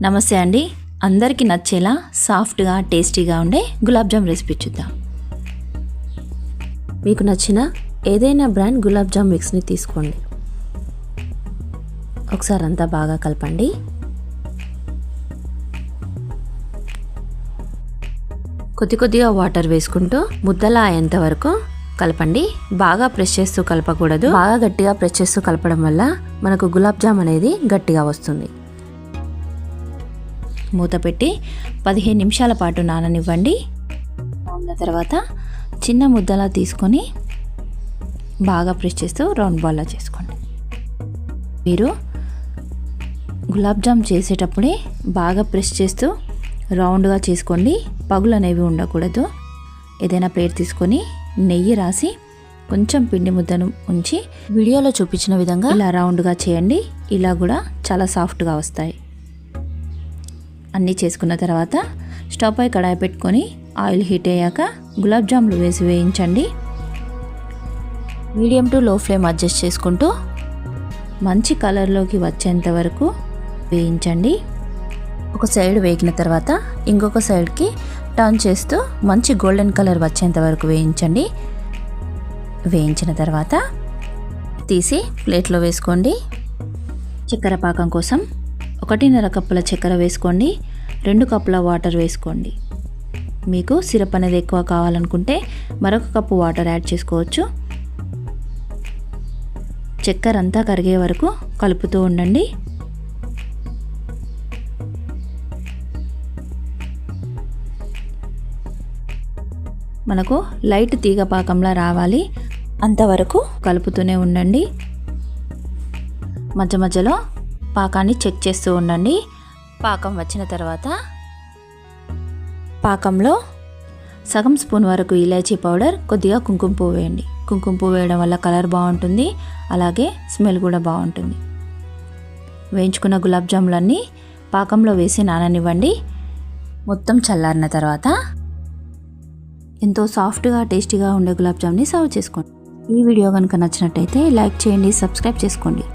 నమస్తే అండి. అందరికీ నచ్చేలా సాఫ్ట్గా టేస్టీగా ఉండే గులాబ్ జామ్ రెసిపీ చూద్దాం. మీకు నచ్చిన ఏదైనా బ్రాండ్ గులాబ్ జామ్ మిక్స్ని తీసుకోండి. ఒకసారి అంతా బాగా కలపండి. కొద్దిగా వాటర్ వేసుకుంటూ ముద్దలా అయ్యేంత వరకు కలపండి. బాగా ప్రెస్ చేస్తూ కలపకూడదు. బాగా గట్టిగా ప్రెస్ చేస్తూ కలపడం వల్ల మనకు గులాబ్ జామ్ అనేది గట్టిగా వస్తుంది. మూత పెట్టి 15 నిమిషాల పాటు నాననివ్వండి. నానిన తర్వాత చిన్న ముద్దలా తీసుకొని బాగా ప్రెస్ చేస్తూ రౌండ్ బాల్లా చేసుకోండి. మీరు గులాబ్ జామ్ చేసేటప్పుడే బాగా ప్రెస్ చేస్తూ రౌండ్గా చేసుకోండి. పగులు అనేవి ఉండకూడదు. ఏదైనా ప్లేట్ తీసుకొని నెయ్యి రాసి కొంచెం పిండి ముద్దను ఉంచి వీడియోలో చూపించిన విధంగా ఇలా రౌండ్గా చేయండి. ఇలా కూడా చాలా సాఫ్ట్గా వస్తాయి. అన్నీ చేసుకున్న తర్వాత స్టవ్ పై కడాయి పెట్టుకొని ఆయిల్ హీట్ అయ్యాక గులాబ్ జాములు వేసి వేయించండి. మీడియం టు లో ఫ్లేమ్ అడ్జస్ట్ చేసుకుంటూ మంచి కలర్లోకి వచ్చేంత వరకు వేయించండి. ఒక సైడ్ వేగిన తర్వాత ఇంకొక సైడ్కి టర్న్ చేస్తూ మంచి గోల్డెన్ కలర్ వచ్చేంత వరకు వేయించండి. వేయించిన తర్వాత తీసి ప్లేట్లో వేసుకోండి. చక్కెర పాకం కోసం 1.5 కప్పుల చక్కెర వేసుకోండి. 2 కప్పుల వాటర్ వేసుకోండి. మీకు సిరప్ అనేది ఎక్కువ కావాలనుకుంటే మరొక కప్పు వాటర్ యాడ్ చేసుకోవచ్చు. చక్కెర అంతా కరిగే వరకు కలుపుతూ ఉండండి. మనకు లైట్ తీగ పాకంలా రావాలి. అంతవరకు కలుపుతూనే ఉండండి. మధ్య మధ్యలో పాకాన్ని చెక్ చేస్తూ ఉండండి. పాకం వచ్చిన తర్వాత పాకంలో సగం స్పూన్ వరకు ఇలాచీ పౌడర్, కొద్దిగా కుంకుమ పువ్వు వేయండి. కుంకుమ పువ్వు వేయడం వల్ల కలర్ బాగుంటుంది, అలాగే స్మెల్ కూడా బాగుంటుంది. వేయించుకున్న గులాబ్ జాములన్నీ పాకంలో వేసి నాననివ్వండి. మొత్తం చల్లారిన తర్వాత ఎంతో సాఫ్ట్గా టేస్టీగా ఉండే గులాబ్ జామ్ని సర్వ్ చేసుకోండి. ఈ వీడియో కనుక నచ్చినట్టయితే లైక్ చేయండి, సబ్స్క్రైబ్ చేసుకోండి.